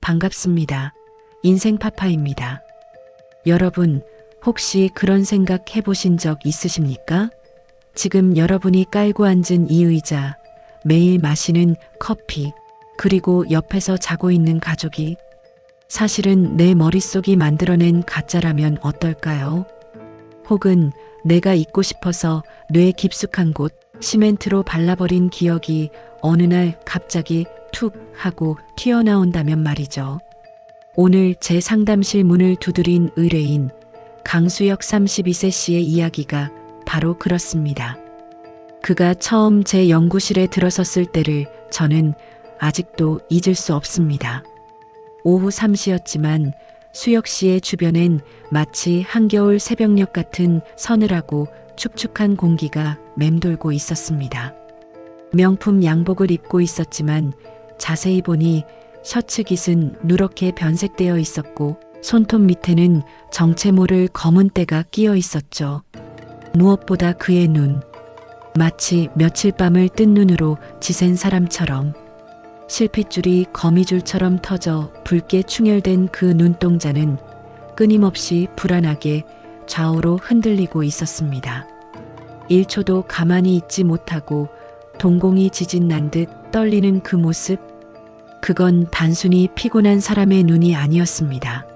반갑습니다. 인생 파파입니다. 여러분, 혹시 그런 생각 해보신 적 있으십니까? 지금 여러분이 깔고 앉은 이 의자, 매일 마시는 커피, 그리고 옆에서 자고 있는 가족이 사실은 내 머릿속이 만들어낸 가짜라면 어떨까요? 혹은 내가 잊고 싶어서 뇌 깊숙한 곳 시멘트로 발라버린 기억이 어느 날 갑자기 툭 하고 튀어나온다면 말이죠. 오늘 제 상담실 문을 두드린 의뢰인 강수혁 32세 씨의 이야기가 바로 그렇습니다. 그가 처음 제 연구실에 들어섰을 때를 저는 아직도 잊을 수 없습니다. 오후 3시였지만 수혁 씨의 주변엔 마치 한겨울 새벽녘 같은 서늘하고 축축한 공기가 맴돌고 있었습니다. 명품 양복을 입고 있었지만 자세히 보니 셔츠 깃은 누렇게 변색되어 있었고 손톱 밑에는 정체 모를 검은 때가 끼어 있었죠. 무엇보다 그의 눈, 마치 며칠 밤을 뜬 눈으로 지샌 사람처럼 실핏줄이 거미줄처럼 터져 붉게 충혈된 그 눈동자는 끊임없이 불안하게 좌우로 흔들리고 있었습니다. 1초도 가만히 있지 못하고 동공이 지진 난 듯 떨리는 그 모습, 그건 단순히 피곤한 사람의 눈이 아니었습니다.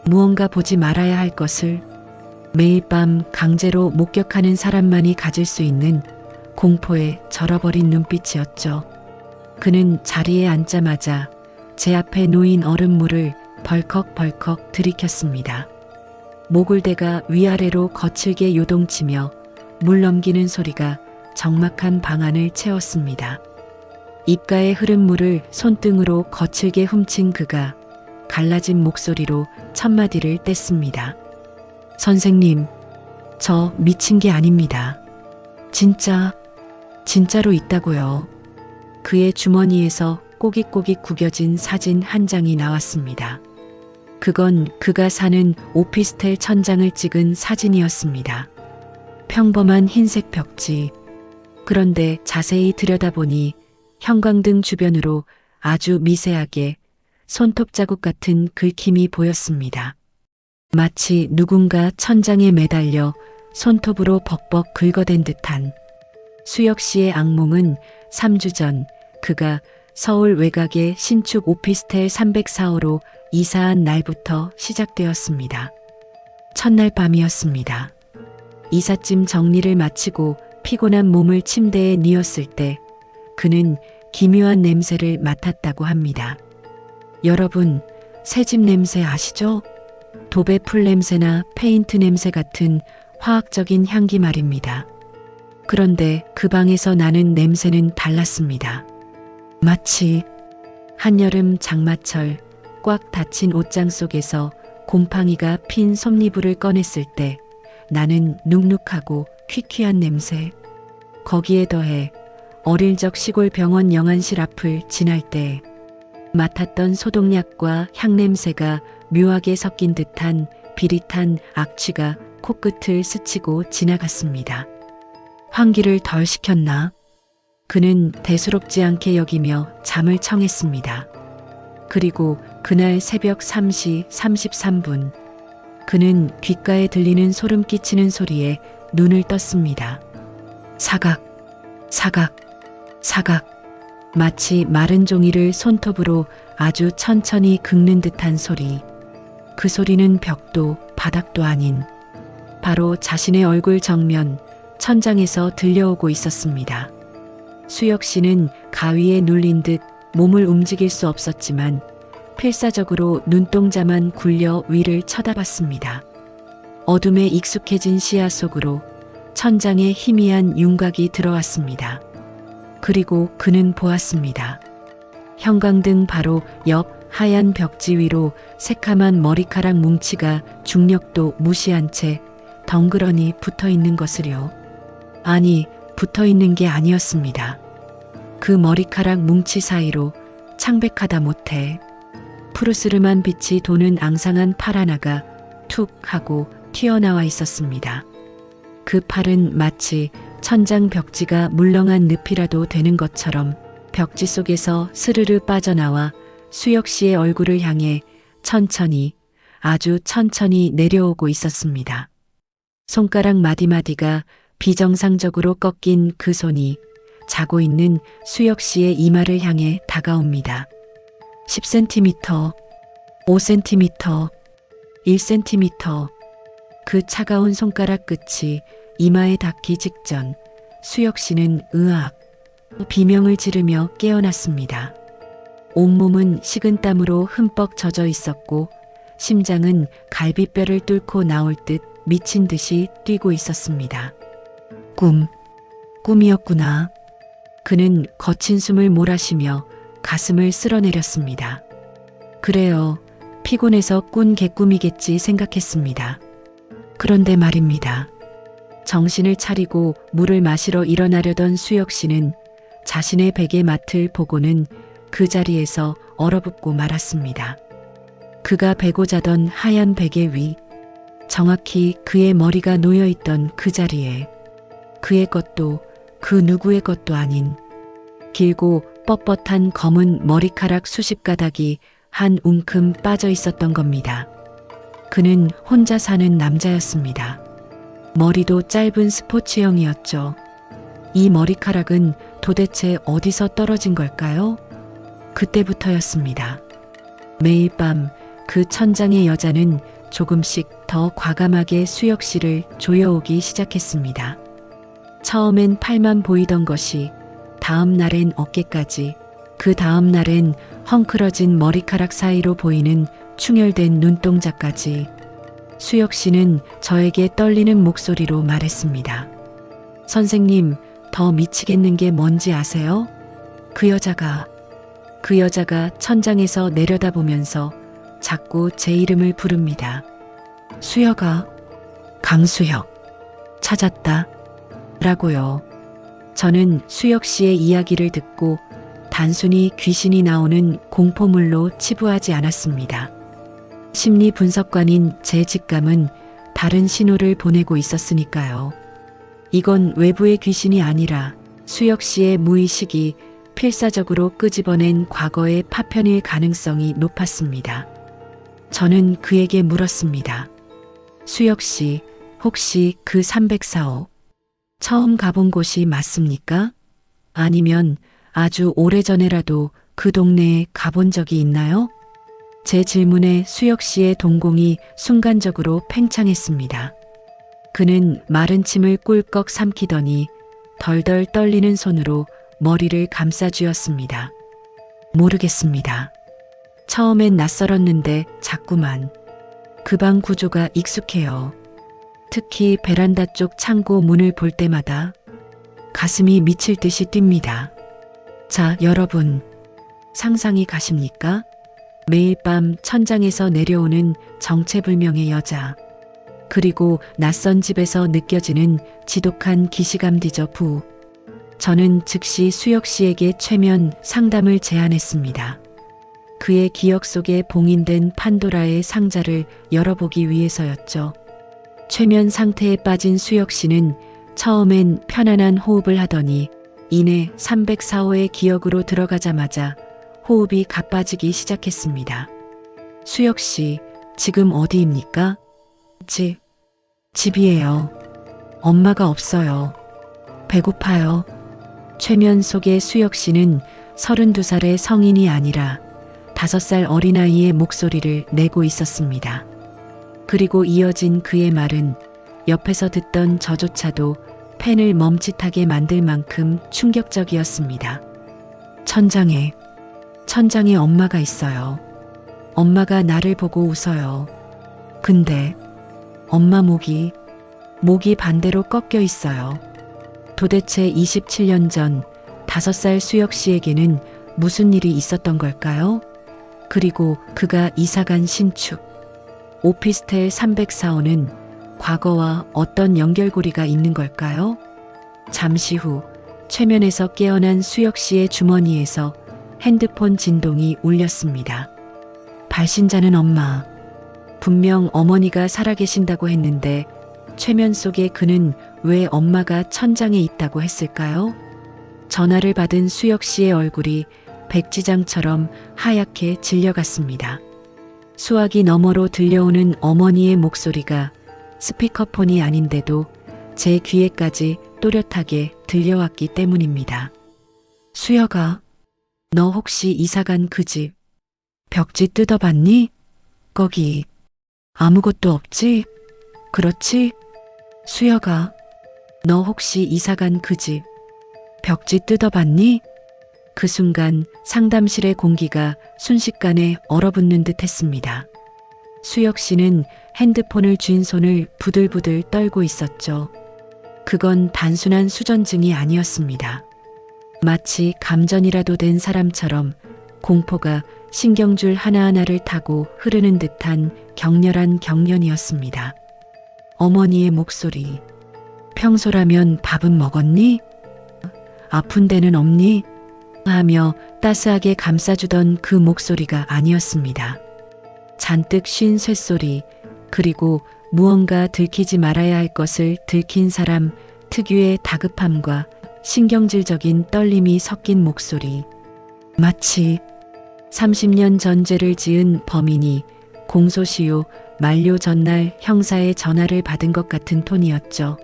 무언가 보지 말아야 할 것을 매일 밤 강제로 목격하는 사람만이 가질 수 있는 공포에 절어버린 눈빛이었죠. 그는 자리에 앉자마자 제 앞에 놓인 얼음물을 벌컥벌컥 들이켰습니다. 목을대가 위아래로 거칠게 요동치며 물 넘기는 소리가 적막한 방안을 채웠습니다. 입가에 흐른 물을 손등으로 거칠게 훔친 그가 갈라진 목소리로 첫 마디를 뗐습니다. 선생님, 저 미친 게 아닙니다. 진짜로 있다고요. 그의 주머니에서 꼬깃꼬깃 구겨진 사진 한 장이 나왔습니다. 그건 그가 사는 오피스텔 천장을 찍은 사진이었습니다. 평범한 흰색 벽지. 그런데 자세히 들여다보니 형광등 주변으로 아주 미세하게 손톱 자국 같은 긁힘이 보였습니다. 마치 누군가 천장에 매달려 손톱으로 벅벅 긁어댄 듯한. 수혁 씨의 악몽은 3주 전 그가 서울 외곽의 신축 오피스텔 304호로 이사한 날부터 시작되었습니다. 첫날 밤이었습니다. 이삿짐 정리를 마치고 피곤한 몸을 침대에 뉘었을 때 그는 기묘한 냄새를 맡았다고 합니다. 여러분, 새집 냄새 아시죠? 도배 풀 냄새나 페인트 냄새 같은 화학적인 향기 말입니다. 그런데 그 방에서 나는 냄새는 달랐습니다. 마치 한여름 장마철 꽉 닫힌 옷장 속에서 곰팡이가 핀 솜니부를 꺼냈을 때 나는 눅눅하고 퀴퀴한 냄새. 거기에 더해 어릴 적 시골 병원 영안실 앞을 지날 때 맡았던 소독약과 향냄새가 묘하게 섞인 듯한 비릿한 악취가 코끝을 스치고 지나갔습니다. 환기를 덜 시켰나? 그는 대수롭지 않게 여기며 잠을 청했습니다. 그리고 그날 새벽 3시 33분 그는 귓가에 들리는 소름 끼치는 소리에 눈을 떴습니다. 사각, 사각, 사각. 마치 마른 종이를 손톱으로 아주 천천히 긁는 듯한 소리. 그 소리는 벽도 바닥도 아닌 바로 자신의 얼굴 정면 천장에서 들려오고 있었습니다. 수혁 씨는 가위에 눌린 듯 몸을 움직일 수 없었지만 필사적으로 눈동자만 굴려 위를 쳐다봤습니다. 어둠에 익숙해진 시야 속으로 천장에 희미한 윤곽이 들어왔습니다. 그리고 그는 보았습니다. 형광등 바로 옆 하얀 벽지 위로 새카만 머리카락 뭉치가 중력도 무시한 채 덩그러니 붙어 있는 것을요. 아니, 붙어 있는 게 아니었습니다. 그 머리카락 뭉치 사이로 창백하다 못해 푸르스름한 빛이 도는 앙상한 팔 하나가 툭 하고 튀어나와 있었습니다. 그 팔은 마치 천장 벽지가 물렁한 늪이라도 되는 것처럼 벽지 속에서 스르르 빠져나와 수혁 씨의 얼굴을 향해 천천히, 아주 천천히 내려오고 있었습니다. 손가락 마디마디가 비정상적으로 꺾인 그 손이 자고 있는 수혁 씨의 이마를 향해 다가옵니다. 10cm, 5cm, 1cm. 그 차가운 손가락 끝이 이마에 닿기 직전 수혁 씨는 으악 비명을 지르며 깨어났습니다. 온몸은 식은땀으로 흠뻑 젖어 있었고 심장은 갈비뼈를 뚫고 나올 듯 미친 듯이 뛰고 있었습니다. 꿈이었구나. 그는 거친 숨을 몰아쉬며 가슴을 쓸어내렸습니다. 그래요. 피곤해서 꾼 개꿈이겠지 생각했습니다. 그런데 말입니다. 정신을 차리고 물을 마시러 일어나려던 수혁 씨는 자신의 베개 맡을 보고는 그 자리에서 얼어붙고 말았습니다. 그가 베고 자던 하얀 베개 위, 정확히 그의 머리가 놓여있던 그 자리에 그의 것도 그 누구의 것도 아닌 길고 뻣뻣한 검은 머리카락 수십 가닥이 한 움큼 빠져 있었던 겁니다. 그는 혼자 사는 남자였습니다. 머리도 짧은 스포츠형이었죠. 이 머리카락은 도대체 어디서 떨어진 걸까요? 그때부터였습니다. 매일 밤 그 천장의 여자는 조금씩 더 과감하게 수혁 씨를 조여오기 시작했습니다. 처음엔 팔만 보이던 것이 다음 날엔 어깨까지, 그 다음 날엔 헝클어진 머리카락 사이로 보이는 충혈된 눈동자까지. 수혁 씨는 저에게 떨리는 목소리로 말했습니다. 선생님, 더 미치겠는 게 뭔지 아세요? 그 여자가 천장에서 내려다보면서 자꾸 제 이름을 부릅니다. 수혁아, 강수혁, 찾았다. 라고요. 저는 수혁 씨의 이야기를 듣고 단순히 귀신이 나오는 공포물로 치부하지 않았습니다. 심리 분석관인 제 직감은 다른 신호를 보내고 있었으니까요. 이건 외부의 귀신이 아니라 수혁 씨의 무의식이 필사적으로 끄집어낸 과거의 파편일 가능성이 높았습니다. 저는 그에게 물었습니다. 수혁 씨, 혹시 그 304호 처음 가본 곳이 맞습니까? 아니면 아주 오래전에라도 그 동네에 가본 적이 있나요? 제 질문에 수혁 씨의 동공이 순간적으로 팽창했습니다. 그는 마른 침을 꿀꺽 삼키더니 덜덜 떨리는 손으로 머리를 감싸쥐었습니다. 모르겠습니다. 처음엔 낯설었는데 자꾸만 그 방 구조가 익숙해요. 특히 베란다 쪽 창고 문을 볼 때마다 가슴이 미칠 듯이 뜁니다. 자, 여러분, 상상이 가십니까? 매일 밤 천장에서 내려오는 정체불명의 여자, 그리고 낯선 집에서 느껴지는 지독한 기시감 디저부. 저는 즉시 수혁 씨에게 최면 상담을 제안했습니다. 그의 기억 속에 봉인된 판도라의 상자를 열어보기 위해서였죠. 최면 상태에 빠진 수혁 씨는 처음엔 편안한 호흡을 하더니 이내 304호의 기억으로 들어가자마자 호흡이 가빠지기 시작했습니다. 수혁 씨, 지금 어디입니까? 집이에요. 엄마가 없어요. 배고파요. 최면 속의 수혁 씨는 32살의 성인이 아니라 5살 어린아이의 목소리를 내고 있었습니다. 그리고 이어진 그의 말은 옆에서 듣던 저조차도 펜을 멈칫하게 만들 만큼 충격적이었습니다. 천장에 엄마가 있어요. 엄마가 나를 보고 웃어요. 근데 엄마 목이 반대로 꺾여 있어요. 도대체 27년 전 5살 수혁 씨에게는 무슨 일이 있었던 걸까요? 그리고 그가 이사간 신축 오피스텔 304호는 과거와 어떤 연결고리가 있는 걸까요? 잠시 후 최면에서 깨어난 수혁 씨의 주머니에서 핸드폰 진동이 울렸습니다. 발신자는 엄마. 분명 어머니가 살아계신다고 했는데 최면 속에 그는 왜 엄마가 천장에 있다고 했을까요? 전화를 받은 수혁 씨의 얼굴이 백지장처럼 하얗게 질려갔습니다. 수화기 너머로 들려오는 어머니의 목소리가 스피커폰이 아닌데도 제 귀에까지 또렷하게 들려왔기 때문입니다. 수혁아, 너 혹시 이사간 그 집 벽지 뜯어봤니? 거기 아무것도 없지? 그렇지? 수혁아, 너 혹시 이사간 그 집 벽지 뜯어봤니? 그 순간 상담실의 공기가 순식간에 얼어붙는 듯 했습니다. 수혁 씨는 핸드폰을 쥔 손을 부들부들 떨고 있었죠. 그건 단순한 수전증이 아니었습니다. 마치 감전이라도 된 사람처럼 공포가 신경줄 하나하나를 타고 흐르는 듯한 격렬한 경련이었습니다. 어머니의 목소리. 평소라면 밥은 먹었니? 아픈 데는 없니? 하며 따스하게 감싸주던 그 목소리가 아니었습니다. 잔뜩 쉰 쇳소리, 그리고 무언가 들키지 말아야 할 것을 들킨 사람 특유의 다급함과 신경질적인 떨림이 섞인 목소리. 마치 30년 전 죄를 지은 범인이 공소시효 만료 전날 형사의 전화를 받은 것 같은 톤이었죠.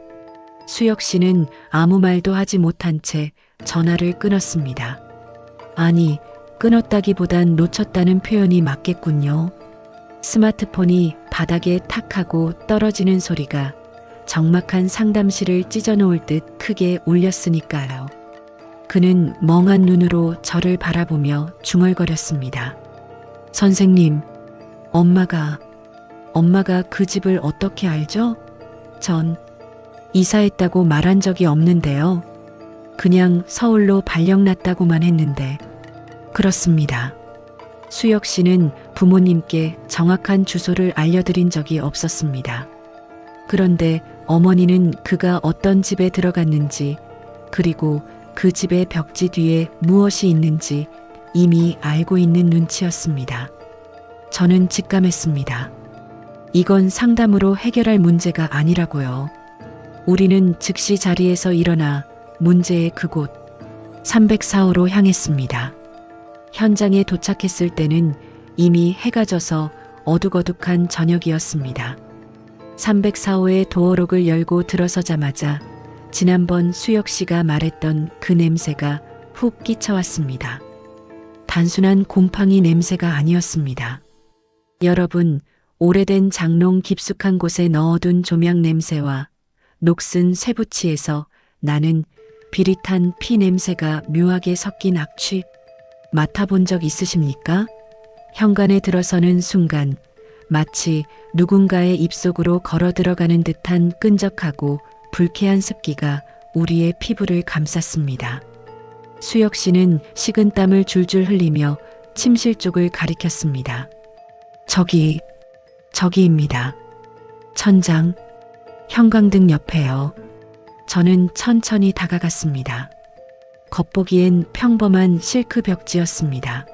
수혁 씨는 아무 말도 하지 못한 채 전화를 끊었습니다. 아니, 끊었다기보단 놓쳤다는 표현이 맞겠군요. 스마트폰이 바닥에 탁 하고 떨어지는 소리가 적막한 상담실을 찢어놓을 듯 크게 울렸으니까요. 그는 멍한 눈으로 저를 바라보며 중얼거렸습니다. 선생님, 엄마가 그 집을 어떻게 알죠? 전 이사했다고 말한 적이 없는데요. 그냥 서울로 발령났다고만 했는데. 그렇습니다. 수혁 씨는 부모님께 정확한 주소를 알려드린 적이 없었습니다. 그런데 어머니는 그가 어떤 집에 들어갔는지, 그리고 그 집의 벽지 뒤에 무엇이 있는지 이미 알고 있는 눈치였습니다. 저는 직감했습니다. 이건 상담으로 해결할 문제가 아니라고요. 우리는 즉시 자리에서 일어나 문제의 그곳 304호로 향했습니다. 현장에 도착했을 때는 이미 해가 져서 어둑어둑한 저녁이었습니다. 304호의 도어록을 열고 들어서자마자 지난번 수혁 씨가 말했던 그 냄새가 훅 끼쳐왔습니다. 단순한 곰팡이 냄새가 아니었습니다. 여러분, 오래된 장롱 깊숙한 곳에 넣어둔 조명 냄새와 녹슨 쇠붙이에서 나는 비릿한 피 냄새가 묘하게 섞인 악취, 맡아본 적 있으십니까? 현관에 들어서는 순간 마치 누군가의 입속으로 걸어 들어가는 듯한 끈적하고 불쾌한 습기가 우리의 피부를 감쌌습니다. 수혁 씨는 식은땀을 줄줄 흘리며 침실 쪽을 가리켰습니다. 저기입니다. 천장, 형광등 옆에요. 저는 천천히 다가갔습니다. 겉보기엔 평범한 실크 벽지였습니다.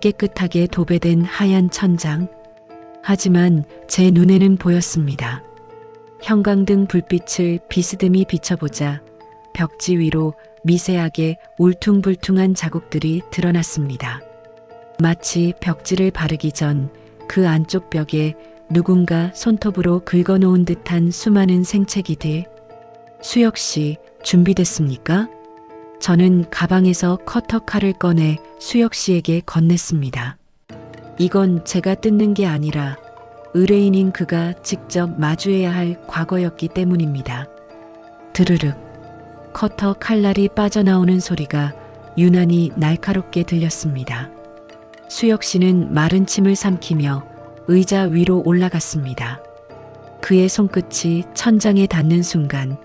깨끗하게 도배된 하얀 천장. 하지만 제 눈에는 보였습니다. 형광등 불빛을 비스듬히 비춰보자 벽지 위로 미세하게 울퉁불퉁한 자국들이 드러났습니다. 마치 벽지를 바르기 전 그 안쪽 벽에 누군가 손톱으로 긁어놓은 듯한 수많은 생채기들. 수혁 씨, 준비됐습니까? 저는 가방에서 커터 칼을 꺼내 수혁 씨에게 건넸습니다. 이건 제가 뜯는 게 아니라 의뢰인인 그가 직접 마주해야 할 과거였기 때문입니다. 드르륵, 커터 칼날이 빠져나오는 소리가 유난히 날카롭게 들렸습니다. 수혁 씨는 마른 침을 삼키며 의자 위로 올라갔습니다. 그의 손끝이 천장에 닿는 순간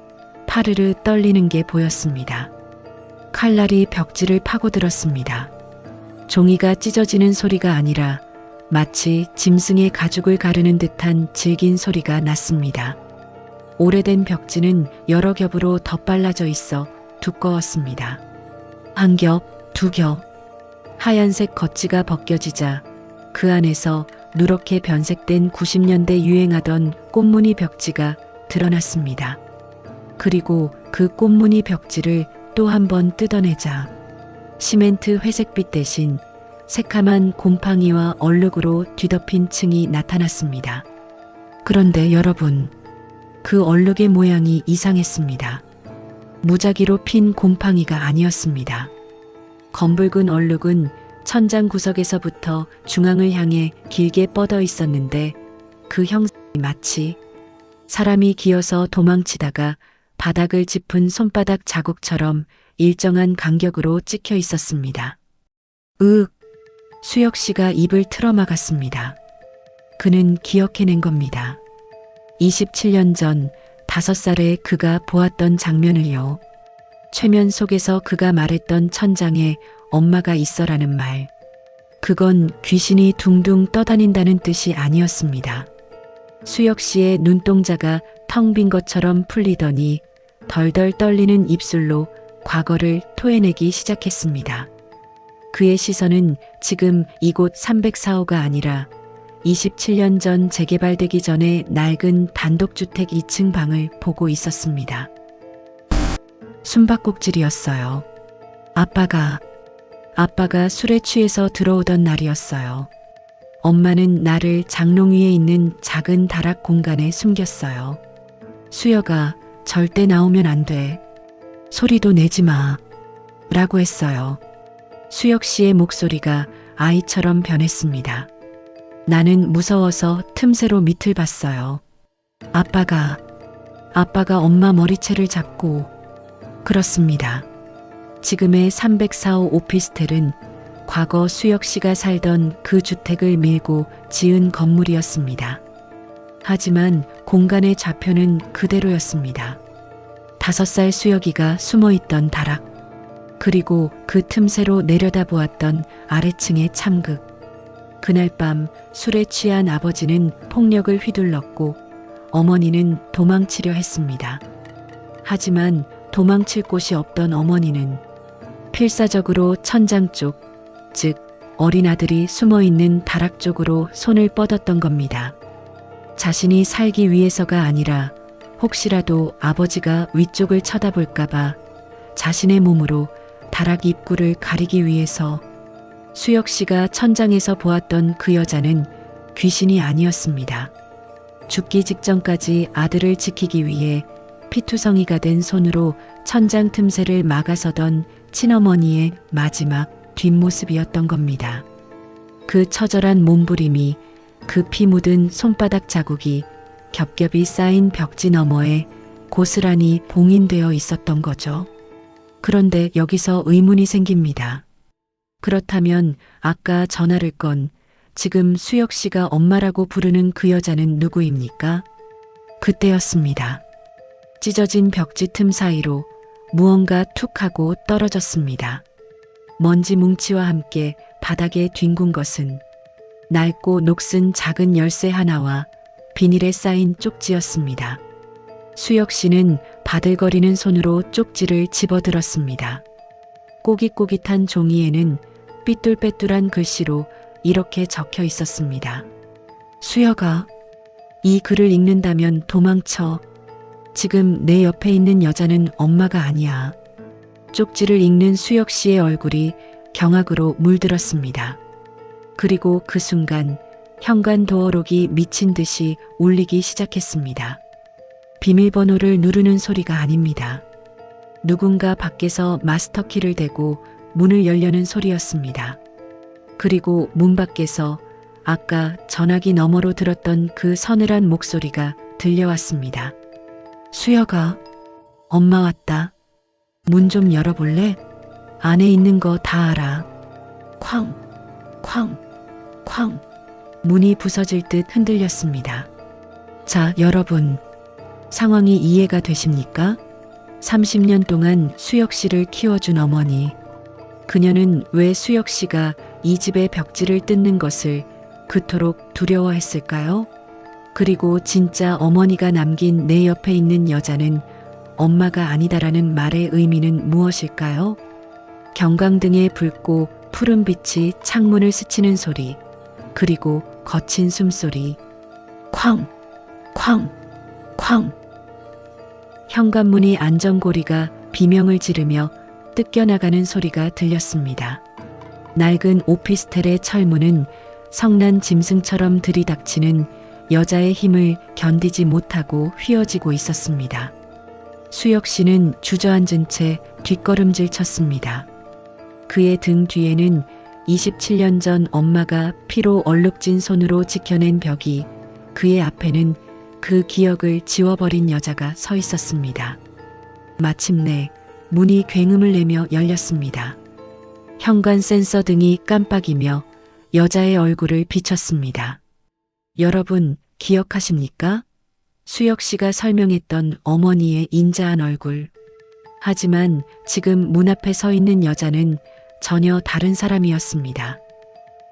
파르르 떨리는 게 보였습니다. 칼날이 벽지를 파고들었습니다. 종이가 찢어지는 소리가 아니라 마치 짐승의 가죽을 가르는 듯한 질긴 소리가 났습니다. 오래된 벽지는 여러 겹으로 덧발라져 있어 두꺼웠습니다. 한 겹, 두 겹. 하얀색 겉지가 벗겨지자 그 안에서 누렇게 변색된 90년대 유행하던 꽃무늬 벽지가 드러났습니다. 그리고 그 꽃무늬 벽지를 또 한 번 뜯어내자 시멘트 회색빛 대신 새카만 곰팡이와 얼룩으로 뒤덮인 층이 나타났습니다. 그런데 여러분, 그 얼룩의 모양이 이상했습니다. 무작위로 핀 곰팡이가 아니었습니다. 검붉은 얼룩은 천장 구석에서부터 중앙을 향해 길게 뻗어 있었는데 그 형상이 마치 사람이 기어서 도망치다가 바닥을 짚은 손바닥 자국처럼 일정한 간격으로 찍혀 있었습니다. 수혁 씨가 입을 틀어막았습니다. 그는 기억해낸 겁니다. 27년 전 5살에 그가 보았던 장면을요. 최면 속에서 그가 말했던 천장에 엄마가 있어라는 말. 그건 귀신이 둥둥 떠다닌다는 뜻이 아니었습니다. 수혁 씨의 눈동자가 텅 빈 것처럼 풀리더니 덜덜 떨리는 입술로 과거를 토해내기 시작했습니다. 그의 시선은 지금 이곳 304호가 아니라 27년 전 재개발되기 전에 낡은 단독주택 2층 방을 보고 있었습니다. 숨바꼭질이었어요. 아빠가 술에 취해서 들어오던 날이었어요. 엄마는 나를 장롱 위에 있는 작은 다락 공간에 숨겼어요. 수혁아, 절대 나오면 안 돼. 소리도 내지 마. 라고 했어요. 수혁 씨의 목소리가 아이처럼 변했습니다. 나는 무서워서 틈새로 밑을 봤어요. 아빠가 엄마 머리채를 잡고. 그렇습니다. 지금의 304호 오피스텔은 과거 수혁 씨가 살던 그 주택을 밀고 지은 건물이었습니다. 하지만 공간의 좌표는 그대로였습니다. 5살 수혁이가 숨어있던 다락, 그리고 그 틈새로 내려다보았던 아래층의 참극. 그날 밤 술에 취한 아버지는 폭력을 휘둘렀고 어머니는 도망치려 했습니다. 하지만 도망칠 곳이 없던 어머니는 필사적으로 천장 쪽, 즉 어린 아들이 숨어있는 다락 쪽으로 손을 뻗었던 겁니다. 자신이 살기 위해서가 아니라 혹시라도 아버지가 위쪽을 쳐다볼까봐 자신의 몸으로 다락 입구를 가리기 위해서. 수혁 씨가 천장에서 보았던 그 여자는 귀신이 아니었습니다. 죽기 직전까지 아들을 지키기 위해 피투성이가 된 손으로 천장 틈새를 막아서던 친어머니의 마지막 뒷모습이었던 겁니다. 그 처절한 몸부림이, 그 피 묻은 손바닥 자국이 겹겹이 쌓인 벽지 너머에 고스란히 봉인되어 있었던 거죠. 그런데 여기서 의문이 생깁니다. 그렇다면 아까 전화를 건 지금 수혁 씨가 엄마라고 부르는 그 여자는 누구입니까? 그때였습니다. 찢어진 벽지 틈 사이로 무언가 툭 하고 떨어졌습니다. 먼지 뭉치와 함께 바닥에 뒹군 것은 낡고 녹슨 작은 열쇠 하나와 비닐에 쌓인 쪽지였습니다. 수혁 씨는 바들거리는 손으로 쪽지를 집어들었습니다. 꼬깃꼬깃한 종이에는 삐뚤빼뚤한 글씨로 이렇게 적혀 있었습니다. 수혁아, 이 글을 읽는다면 도망쳐. 지금 내 옆에 있는 여자는 엄마가 아니야. 쪽지를 읽는 수혁 씨의 얼굴이 경악으로 물들었습니다. 그리고 그 순간 현관 도어록이 미친 듯이 울리기 시작했습니다. 비밀번호를 누르는 소리가 아닙니다. 누군가 밖에서 마스터키를 대고 문을 열려는 소리였습니다. 그리고 문 밖에서 아까 전화기 너머로 들었던 그 서늘한 목소리가 들려왔습니다. 수혁아, 엄마 왔다. 문 좀 열어볼래? 안에 있는 거 다 알아. 쾅, 쾅, 쾅. 문이 부서질 듯 흔들렸습니다. 자, 여러분, 상황이 이해가 되십니까? 30년 동안 수혁 씨를 키워준 어머니. 그녀는 왜 수혁 씨가 이 집의 벽지를 뜯는 것을 그토록 두려워했을까요? 그리고 진짜 어머니가 남긴 내 옆에 있는 여자는 엄마가 아니다라는 말의 의미는 무엇일까요? 경광등에 붉고 푸른 빛이 창문을 스치는 소리, 그리고 거친 숨소리. 쾅, 쾅, 쾅. 현관문이 안전고리가 비명을 지르며 뜯겨나가는 소리가 들렸습니다. 낡은 오피스텔의 철문은 성난 짐승처럼 들이닥치는 여자의 힘을 견디지 못하고 휘어지고 있었습니다. 수혁 씨는 주저앉은 채 뒷걸음질 쳤습니다. 그의 등 뒤에는 27년 전 엄마가 피로 얼룩진 손으로 지켜낸 벽이, 그의 앞에는 그 기억을 지워버린 여자가 서 있었습니다. 마침내 문이 굉음을 내며 열렸습니다. 현관 센서 등이 깜빡이며 여자의 얼굴을 비췄습니다. 여러분 기억하십니까? 수혁 씨가 설명했던 어머니의 인자한 얼굴. 하지만 지금 문 앞에 서 있는 여자는 전혀 다른 사람이었습니다.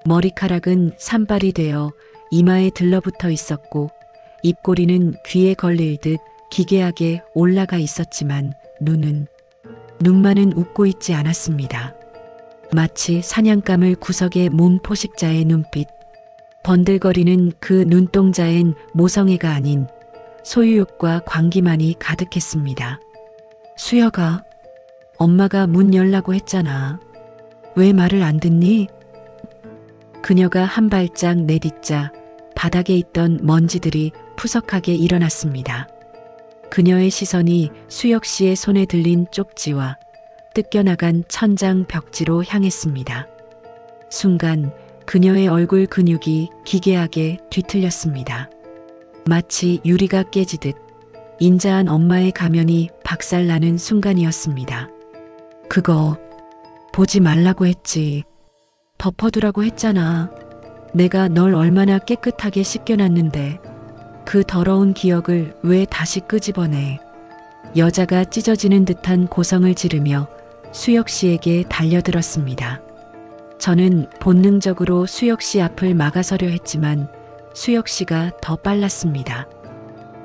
머리카락은 산발이 되어 이마에 들러붙어 있었고 입꼬리는 귀에 걸릴 듯 기괴하게 올라가 있었지만 눈만은 웃고 있지 않았습니다. 마치 사냥감을 구석에 몬 포식자의 눈빛. 번들거리는 그 눈동자엔 모성애가 아닌 소유욕과 광기만이 가득했습니다. 수혁아, 엄마가 문 열라고 했잖아. 왜 말을 안 듣니? 그녀가 한 발짝 내딛자 바닥에 있던 먼지들이 푸석하게 일어났습니다. 그녀의 시선이 수혁 씨의 손에 들린 쪽지와 뜯겨나간 천장 벽지로 향했습니다. 순간 그녀의 얼굴 근육이 기괴하게 뒤틀렸습니다. 마치 유리가 깨지듯 인자한 엄마의 가면이 박살나는 순간이었습니다. 그거 보지 말라고 했지. 덮어두라고 했잖아. 내가 널 얼마나 깨끗하게 씻겨놨는데 그 더러운 기억을 왜 다시 끄집어내. 여자가 찢어지는 듯한 고성을 지르며 수혁 씨에게 달려들었습니다. 저는 본능적으로 수혁 씨 앞을 막아서려 했지만 수혁 씨가 더 빨랐습니다.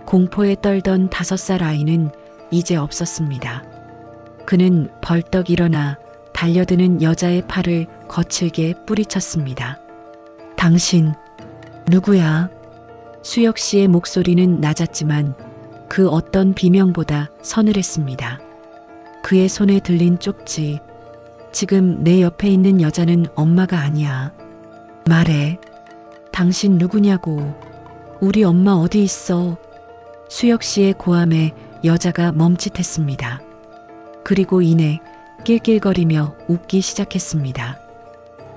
공포에 떨던 5살 아이는 이제 없었습니다. 그는 벌떡 일어나 달려드는 여자의 팔을 거칠게 뿌리쳤습니다. 당신 누구야? 수혁 씨의 목소리는 낮았지만 그 어떤 비명보다 서늘했습니다. 그의 손에 들린 쪽지. 지금 내 옆에 있는 여자는 엄마가 아니야. 말해. 당신 누구냐고. 우리 엄마 어디 있어? 수혁 씨의 고함에 여자가 멈칫했습니다. 그리고 이내 낄낄거리며 웃기 시작했습니다.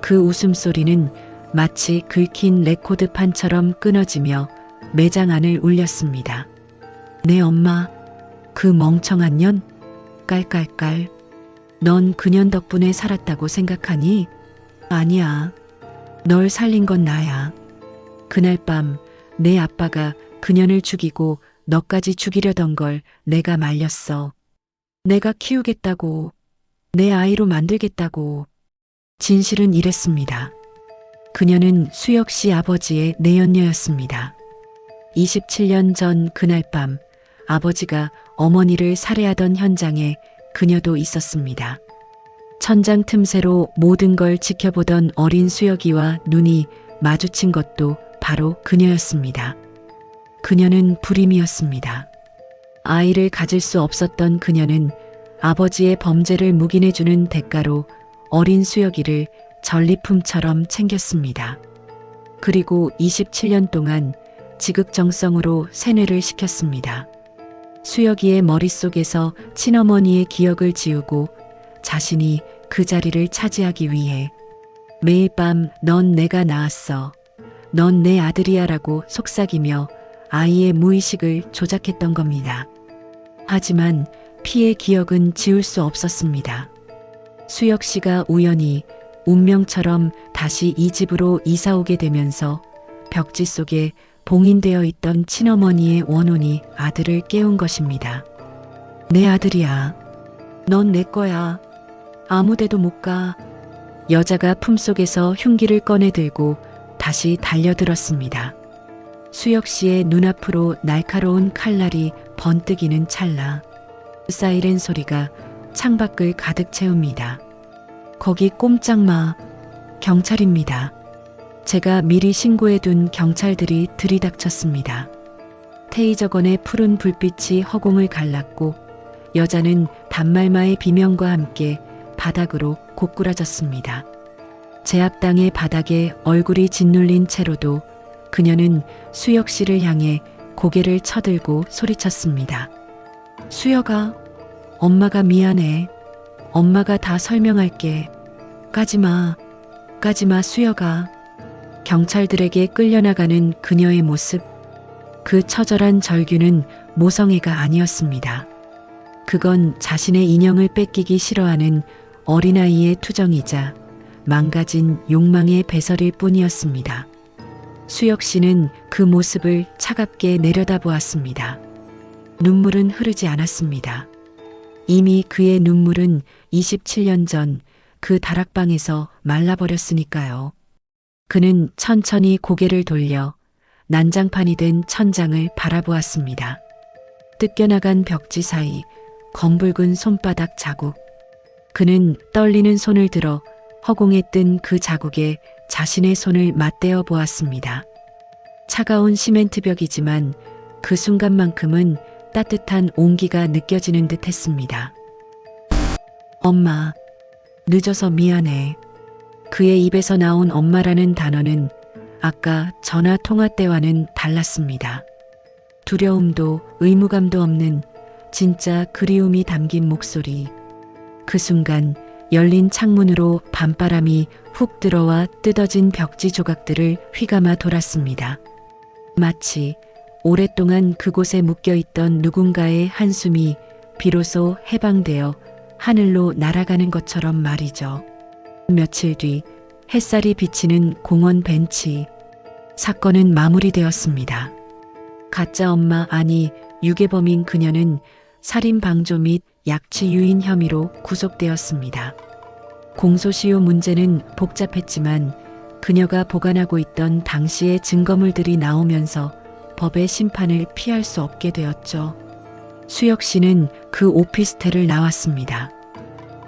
그 웃음소리는 마치 긁힌 레코드판처럼 끊어지며 매장 안을 울렸습니다. 내 엄마, 그 멍청한 년? 깔깔깔. 넌 그년 덕분에 살았다고 생각하니? 아니야. 널 살린 건 나야. 그날 밤 내 아빠가 그년을 죽이고 너까지 죽이려던 걸 내가 말렸어. 내가 키우겠다고. 내 아이로 만들겠다고. 진실은 이랬습니다. 그녀는 수혁 씨 아버지의 내연녀였습니다. 27년 전 그날 밤 아버지가 어머니를 살해하던 현장에 그녀도 있었습니다. 천장 틈새로 모든 걸 지켜보던 어린 수혁이와 눈이 마주친 것도 바로 그녀였습니다. 그녀는 불임이었습니다. 아이를 가질 수 없었던 그녀는 아버지의 범죄를 묵인해주는 대가로 어린 수혁이를 전리품처럼 챙겼습니다. 그리고 27년 동안 지극정성으로 세뇌를 시켰습니다. 수혁이의 머릿속에서 친어머니의 기억을 지우고 자신이 그 자리를 차지하기 위해 매일 밤 넌 내가 낳았어. 넌 내 아들이야 라고 속삭이며 아이의 무의식을 조작했던 겁니다. 하지만 피의 기억은 지울 수 없었습니다. 수혁 씨가 우연히 운명처럼 다시 이 집으로 이사 오게 되면서 벽지 속에 봉인되어 있던 친어머니의 원혼이 아들을 깨운 것입니다. 내 아들이야. 넌 내 거야. 아무데도 못 가. 여자가 품속에서 흉기를 꺼내 들고 다시 달려들었습니다. 수혁 씨의 눈앞으로 날카로운 칼날이 번뜩이는 찰나 사이렌 소리가 창밖을 가득 채웁니다. 거기 꼼짝 마. 경찰입니다. 제가 미리 신고해둔 경찰들이 들이닥쳤습니다. 테이저건의 푸른 불빛이 허공을 갈랐고 여자는 단말마의 비명과 함께 바닥으로 고꾸라졌습니다. 제압당의 바닥에 얼굴이 짓눌린 채로도 그녀는 수혁 씨를 향해 고개를 쳐들고 소리쳤습니다. 수혁아, 엄마가 미안해. 엄마가 다 설명할게. 까지마 수혁아. 경찰들에게 끌려나가는 그녀의 모습, 그 처절한 절규는 모성애가 아니었습니다. 그건 자신의 인형을 뺏기기 싫어하는 어린아이의 투정이자 망가진 욕망의 배설일 뿐이었습니다. 수혁 씨는 그 모습을 차갑게 내려다보았습니다. 눈물은 흐르지 않았습니다. 이미 그의 눈물은 27년 전 그 다락방에서 말라버렸으니까요. 그는 천천히 고개를 돌려 난장판이 된 천장을 바라보았습니다. 뜯겨나간 벽지 사이 검붉은 손바닥 자국. 그는 떨리는 손을 들어 허공에 뜬 그 자국에 자신의 손을 맞대어 보았습니다. 차가운 시멘트 벽이지만 그 순간만큼은 따뜻한 온기가 느껴지는 듯 했습니다. 엄마, 늦어서 미안해. 그의 입에서 나온 엄마라는 단어는 아까 전화 통화 때와는 달랐습니다. 두려움도 의무감도 없는 진짜 그리움이 담긴 목소리. 그 순간 열린 창문으로 밤바람이 훅 들어와 뜯어진 벽지 조각들을 휘감아 돌았습니다. 마치 오랫동안 그곳에 묶여있던 누군가의 한숨이 비로소 해방되어 하늘로 날아가는 것처럼 말이죠. 며칠 뒤 햇살이 비치는 공원 벤치. 사건은 마무리되었습니다. 가짜 엄마 아니 유괴범인 그녀는 살인 방조 및 약취 유인 혐의로 구속되었습니다. 공소시효 문제는 복잡했지만 그녀가 보관하고 있던 당시의 증거물들이 나오면서 법의 심판을 피할 수 없게 되었죠. 수혁 씨는 그 오피스텔을 나왔습니다.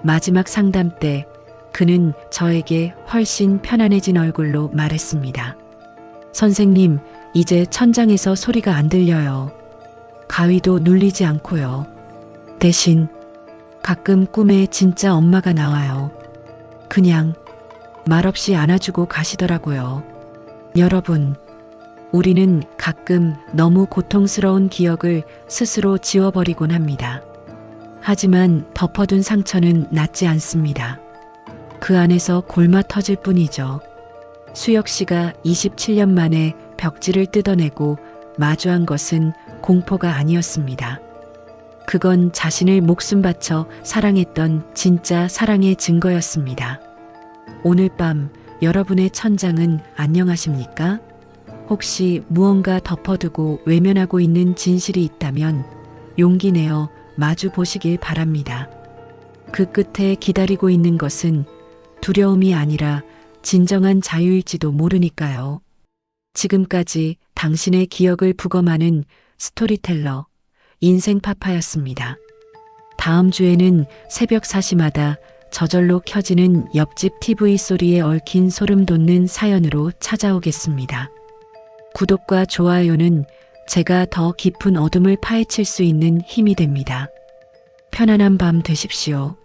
마지막 상담 때 그는 저에게 훨씬 편안해진 얼굴로 말했습니다. 선생님, 이제 천장에서 소리가 안 들려요. 가위도 눌리지 않고요. 대신 가끔 꿈에 진짜 엄마가 나와요. 그냥 말없이 안아주고 가시더라고요. 여러분, 우리는 가끔 너무 고통스러운 기억을 스스로 지워버리곤 합니다. 하지만 덮어둔 상처는 낫지 않습니다. 그 안에서 골마 터질 뿐이죠. 수혁 씨가 27년 만에 벽지를 뜯어내고 마주한 것은 공포가 아니었습니다. 그건 자신을 목숨 바쳐 사랑했던 진짜 사랑의 증거였습니다. 오늘 밤 여러분의 천장은 안녕하십니까? 혹시 무언가 덮어두고 외면하고 있는 진실이 있다면 용기 내어 마주 보시길 바랍니다. 그 끝에 기다리고 있는 것은 두려움이 아니라 진정한 자유일지도 모르니까요. 지금까지 당신의 기억을 부검하는 스토리텔러 인생 파파였습니다. 다음 주에는 새벽 4시마다 저절로 켜지는 옆집 TV 소리에 얽힌 소름 돋는 사연으로 찾아오겠습니다. 구독과 좋아요는 제가 더 깊은 어둠을 파헤칠 수 있는 힘이 됩니다. 편안한 밤 되십시오.